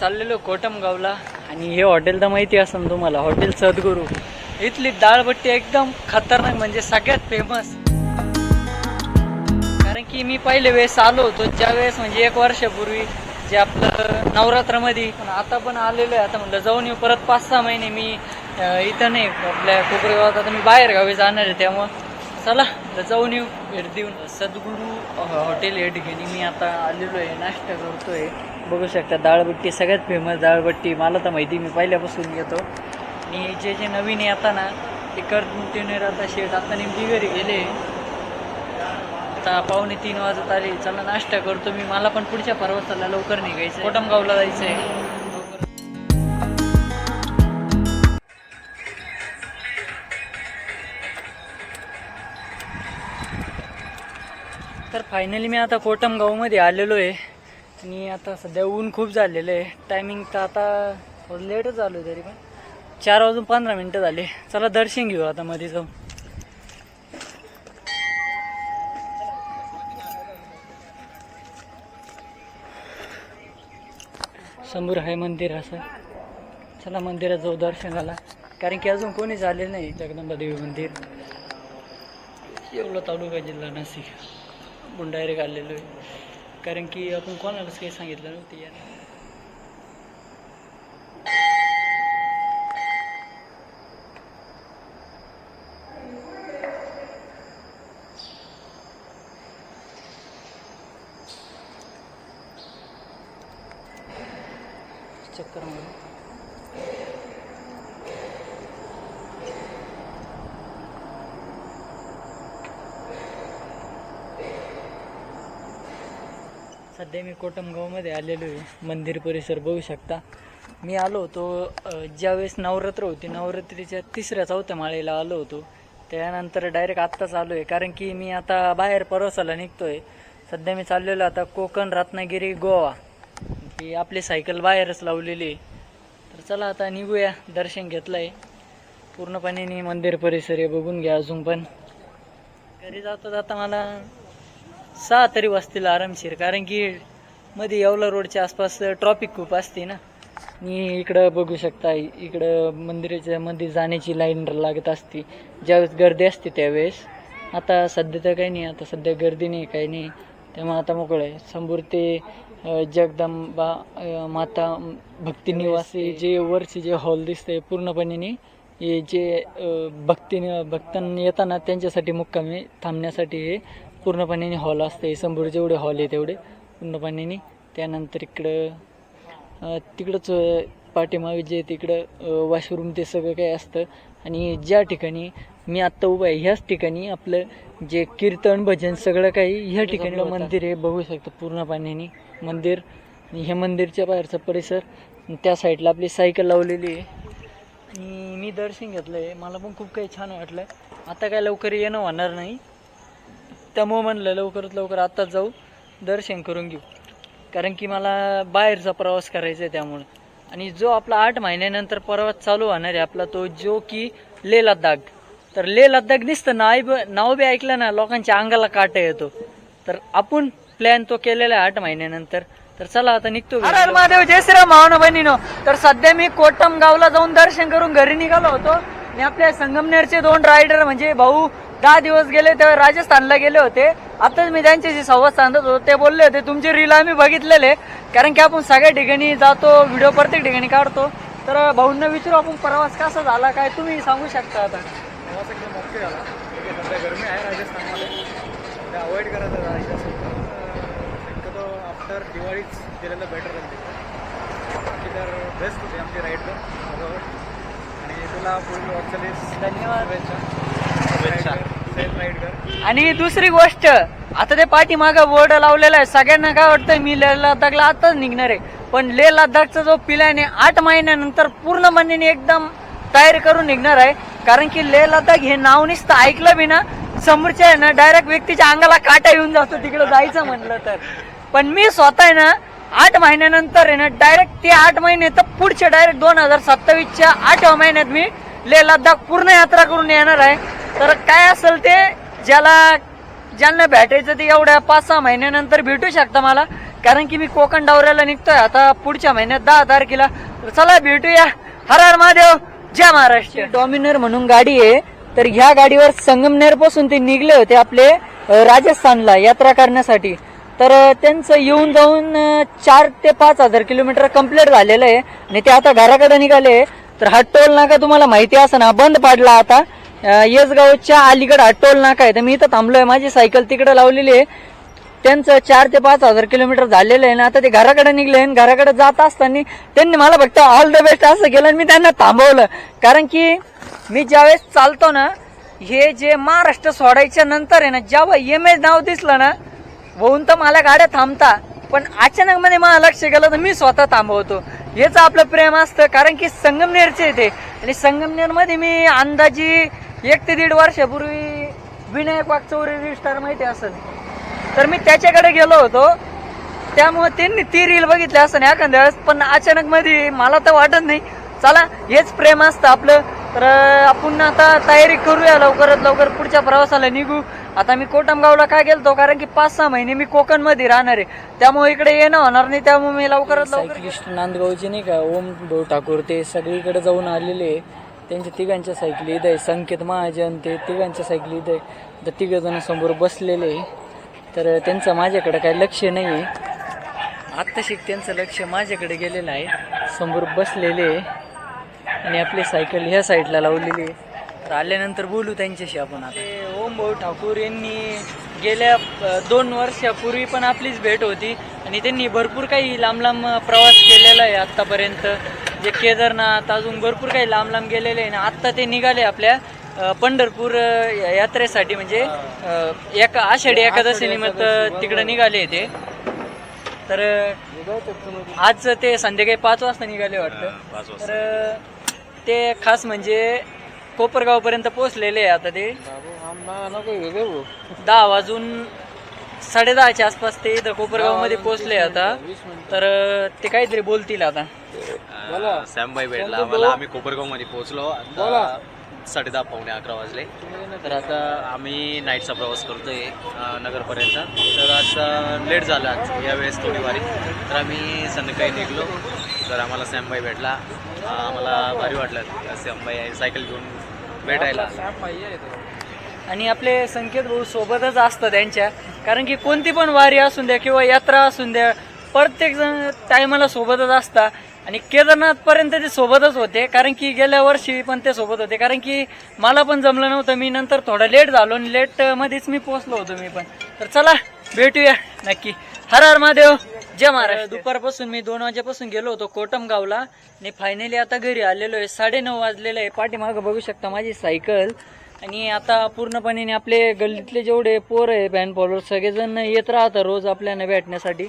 चाललेलो कोटमगावला आणि हे हॉटेल तर माहिती असेल तुम्हाला, हॉटेल सद्गुरू. इथली डाळबट्टी एकदम खतरनाक, म्हणजे सगळ्यात फेमस. कारण की मी पहिले वेळेस आलो होतो, ज्या वेळेस म्हणजे 1 वर्षापूर्वी, जे आपलं नवरात्रामध्ये. पण आता पण आलेलो आहे. आता म्हटलं जाऊन येऊ. परत 5-6 महिने मी इथं नाही, आपल्या कोपरेगावात. आता मी बाहेर गावी जाणार आहे, त्यामुळं चला जाऊन येऊ, भेट देऊन. सद्गुरू हॉटेल या ठिकाणी मी आता आलेलो आहे, नाश्ता करतोय. बघू शकता डाळबट्टी सगळ्यात फेमस डाळबट्टी. मला तर माहिती, मी पहिल्यापासून येतो. आणि जे नवीन येतात ना ते कंटिन्यू राहता. शेट आता नेमकी घरी गेले, आता 2:45 वाजत आले. चला नाश्ता करतो मी. मला पण पुढच्या प्रवासाला लवकर निघायचं, कोटमगावला जायचं आहे. तर फायनली मी आता कोटमगावमध्ये आलेलो आहे. आणि आता सध्या ऊन खूप झालेलं आहे. टायमिंग तर आता थोडं लेटच झालो, तरी पण 4:15 झाले. चला दर्शन घेऊ आता मध्ये जाऊन. समोर आहे मंदिर असं. चला मंदिरात जाऊ दर्शनाला, कारण की अजून कोणी झालेलं नाही. जगदंबा देवी मंदिर, येवला तालुका, जिल्हा नाशिक. आपण डायरेक्ट आलेलो आहे, कारण की आपण कोणालाच काही सांगितलं नव्हतं यार. चक्कर मारू. सध्या मी कोटमगावमध्ये आलेलो आहे. मंदिर परिसर बघू शकता. मी आलो होतो ज्यावेळेस नवरात्र होती, नवरात्रीच्या 3ऱ्या-4थ्या माळेला आलो होतो. त्यानंतर डायरेक्ट आत्ताच आलो आहे, कारण की मी आता बाहेर प्रवासाला निघतो आहे. सध्या मी चाललेलो आता कोकण, रत्नागिरी, गोवा. ही आपली सायकल बाहेरच लावलेली आहे. तर चला आता निघूया. दर्शन घेतलं आहे पूर्णपणे. मंदिर परिसर हे बघून घ्या. अजून पण घरी जाता जाता मला 6 तरी वाजतील आरामशीर, कारण की मध्ये येवला रोडच्या आसपास ट्रॉफिक खूप असते ना. आणि इकडं बघू शकता, इकडं मंदिराच्या मध्ये जाण्याची लाईन लागत असते ज्यावेळेस गर्दी असते त्यावेळेस. आता सध्या तर काही नाही, आता सध्या गर्दी नाही, काही नाही. त्यामुळे आता मोकळं आहे. समोर ते जगदंबा माता भक्ती निवासी जे वरचे जे हॉल दिसते पूर्णपणे, हे जे भक्तांनी येताना त्यांच्यासाठी मुक्कामी थांबण्यासाठी हे पूर्णपणे हॉल असते. समोर जेवढे हॉल आहे तेवढे पूर्णपणे. त्यानंतर तिकडंच पाठीमागे जे तिकडं वॉशरूम ते सगळं काही असतं. आणि ज्या ठिकाणी मी आत्ता उभा आहे ह्याच ठिकाणी आपलं जे कीर्तन भजन सगळं काही ह्या ठिकाणी मंदिर आहे. बघू शकतो पूर्णपणे मंदिर. आणि हे मंदिरच्या बाहेरचा परिसर. त्या साईडला आपली सायकल लावलेली आहे. आणि मी दर्शन घेतलं आहे. मला पण खूप काही छान वाटलं. आता काय लवकर येणं होणार नाही, त्यामुळं म्हणलं लवकरात लवकर आत्ताच जाऊ, दर्शन करून घेऊ. कारण की मला बाहेरचा प्रवास करायचा आहे त्यामुळं. आणि जो आपला 8 महिन्यानंतर प्रवास चालू होणार आहे आपला, तो जो की लेह लद्दाख. तर लेह लद्दाख दिसतं नाव बी ऐकलं ना लोकांच्या अंगाला काटा येतो. तर आपण प्लॅन तो केलेला आहे 8 महिन्यानंतर. तर चला आता निघतो. हर महादेव, जय श्रीराम भावना बहिणीनो. तर सध्या मी कोटमगावला जाऊन दर्शन करून घरी निघालो होतो. आणि आपल्या संगमनेरचे 2 रायडर म्हणजे भाऊ 10 दिवस गेले, तेव्हा राजस्थानला गेले होते. आताच मी त्यांच्याशी संवाद साधत होतो. ते बोलले होते तुमचे रील आम्ही बघितलेले, कारण की आपण सगळ्या ठिकाणी जातो, व्हिडिओ प्रत्येक ठिकाणी काढतो. तर भाऊंना विचारू आपण प्रवास कसा झाला, काय तुम्ही सांगू शकता. आता प्रवास एकदम ओके झाला. सध्या गरमी आहे राजस्थानमध्ये, त्या अवॉइड करायचं जायचं असेल तर शक्यतो आफ्टर दिवाळीच गेलेलं बेटर राहील. बाकी तर बेस्ट होते आमची राईड तर बरोबर. आणि तुला पुढील वाटचालीस धन्यवाद. शुभेच्छा. सेफ राईड कर. आणि दुसरी गोष्ट, आता ते पाठीमागं बोर्ड लावलेला आहे. सगळ्यांना काय वाटतं मी लेह लद्दाखला आताच निघणार आहे, पण लेह लद्दाखचा जो प्लॅन आहे 8 महिन्यानंतर पूर्णपणे एकदम तयारी करून निघणार आहे. कारण की लेह लद्दाख हे नाव नुसतं ऐकलं बी ना, समोरच्या आहे ना डायरेक्ट व्यक्तीच्या अंगाला काटा येऊन जातो तिकडे जायचं म्हणलं तर. पण मी स्वतः आहे ना 8 महिन्यानंतर आहे ना डायरेक्ट ते 8 महिने तर पुढच्या डायरेक्ट 2027च्या 8व्या महिन्यात मी लेह लद्दाख पूर्ण यात्रा करून येणार आहे. तर काय असेल ते ज्यांना भेटायचं ते एवढ्या 5-6 महिन्यानंतर भेटू शकता मला. कारण की मी कोकण दौऱ्याला निघतोय आता पुढच्या महिन्यात 10 तारखेला. तर चला भेटूया. हर हर महादेव, जय महाराष्ट्र. डॉमिनर म्हणून गाडी आहे. तर ह्या गाडीवर संगमनेर पासून ते निघले होते आपले राजस्थानला यात्रा करण्यासाठी. तर त्यांचं येऊन जाऊन 4 ते 5 हजार किलोमीटर कंप्लीट झालेलं आहे आणि ते आता घराकडे निघाले. तर हा टोल नाका तुम्हाला माहिती असं ना बंद पाडला आता. येसगावच्या अलीकडे हा टोल नाका आहे. तर मी इथं थांबलोय, माझी सायकल तिकडे लावलेली आहे. त्यांचं 4 ते 5 हजार किलोमीटर झालेलं आहे ना. आता ते घराकडे निघले. घराकडे जात असताना त्यांनी मला फक्त ऑल द बेस्ट असं केलं आणि मी त्यांना थांबवलं. कारण की मी ज्यावेळेस चालतो ना, हे जे महाराष्ट्र सोडायच्या नंतर आहे ना, जेव्हा MS नाव दिसलं ना, होऊन तर मला गाड्या थांबता, पण अचानक मध्ये मला लक्ष गेलं तर मी स्वतः थांबवतो. हेच आपलं प्रेम असतं. कारण की संगमनेरचे येते आणि संगमनेर मध्ये मी अंदाजी 1 ते 1.5 वर्षापूर्वी विनायक वाकचौरे स्टार माहिती असेल, तर मी त्याच्याकडे गेलो होतो. त्यामुळे त्यांनी ती रील बघितली असं नाही एखाद्या वेळेस, पण अचानक मध्ये मला तर वाटत नाही. चला, हेच प्रेम असतं आपलं. तर आपण आता तयारी करूया, लवकरात लवकर पुढच्या प्रवासाला निघू. आता मी कोटमगावला का गेलतो, कारण की 5-6 महिने मी कोकण मध्ये राहणार आहे, त्यामुळे इकडे येणं होणार नाही. त्यामुळे मी लवकरात लवकर सायकलिस्ट नांदगावचे नाही का ओम भाऊ ठाकूर, ते सगळीकडे जाऊन आलेले. त्यांच्या तिघांच्या सायकली इथं आहे. संकेत महाजन, ते तिघांच्या सायकली इथं आहे. तर 3 जण समोर बसलेले. तर त्यांचं माझ्याकडे काही लक्ष नाही आहे. आत्ताशी त्यांचं लक्ष माझ्याकडे गेलेलं आहे. समोर बसलेले आणि आपली सायकल ह्या साईडला लावलेली आहे. तर आल्यानंतर बोलू त्यांच्याशी आपण. आता ओम भाऊ ठाकूर यांनी गेल्या 2 वर्षापूर्वी पण आपलीच भेट होती आणि त्यांनी भरपूर काही लांब लांब प्रवास केलेला आहे आत्तापर्यंत. जे केदारनाथ, अजून भरपूर काही लांब लांब गेलेले आहे. आत्ता ते निघाले आपल्या पंढरपूर यात्रेसाठी, म्हणजे आषाढी एकादशी निमित्त तिकडे निघाले ते. तर आज ते संध्याकाळी 5 वाजता निघाले वाटतं. तर ते खास म्हणजे कोपरगाव पर्यंत पोहोचलेले आहे. आता ते 10 वाजून 10:30च्या आसपास ते इथं कोपरगाव मध्ये पोहोचले आता. तर ते काहीतरी बोलतील आता. सॅमभाई भेटला आम्हाला. आम्ही कोपरगाव मध्ये पोहोचलो. 10:30 पावणे 11 वाजले. तर आता आम्ही नाईटचा प्रवास करतोय नगरपर्यंत. तर आता लेट झाला आज यावेळेस थोडी वारी. तर आम्ही संध्याकाळी निघलो. तर आम्हाला सॅमभाई भेटला. आम्हाला भारी वाटलं सॅमभाई सायकल घेऊन भेटायला. आणि आपले संकेत भाऊ सोबतच असतं त्यांच्या. कारण की कोणती पण वारी असून द्या किंवा यात्रा असून द्या, प्रत्येक जण टायमाला सोबतच असतात. आणि केदारनाथ पर्यंत ते सोबतच होते, कारण की गेल्या वर्षी पण ते सोबत होते. कारण की मला पण जमलं नव्हतं, मी नंतर थोडा लेट झालो आणि लेट मध्येच मी पोहोचलो होतो मी पण. तर चला भेटूया नक्की. हर हर महादेव, जय महाराष्ट्र. दुपारपासून मी 2 वाजेपासून गेलो होतो कोटमगावला आणि फायनली आता घरी आलेलो आहे. 9:30 वाजलेलं आहे. पाठीमागं बघू शकता माझी सायकल. आणि आता पूर्णपणे आपले गल्लीतले जेवढे पोर आहे, फॅन फॉलोअर, सगळेजण येत राहतात रोज आपल्याला भेटण्यासाठी.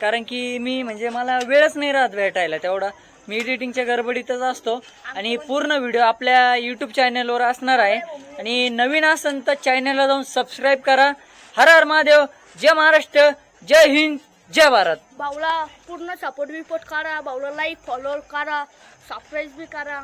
कारण की मी म्हणजे मला वेळच नाही राहत भेटायला तेवढा. मी एडिटिंगच्या गडबडीतच असतो. आणि पूर्ण व्हिडिओ आपल्या यूट्यूब चॅनलवर असणार आहे. आणि नवीन असेल तर चॅनलला जाऊन सबस्क्राईब करा. हर हर महादेव, जय महाराष्ट्र, जय हिंद, जय भारत. भाऊला पूर्ण सपोर्ट बिपोर्ट करा. भाऊला लाईक फॉलो करा, सबस्क्राईब बी करा.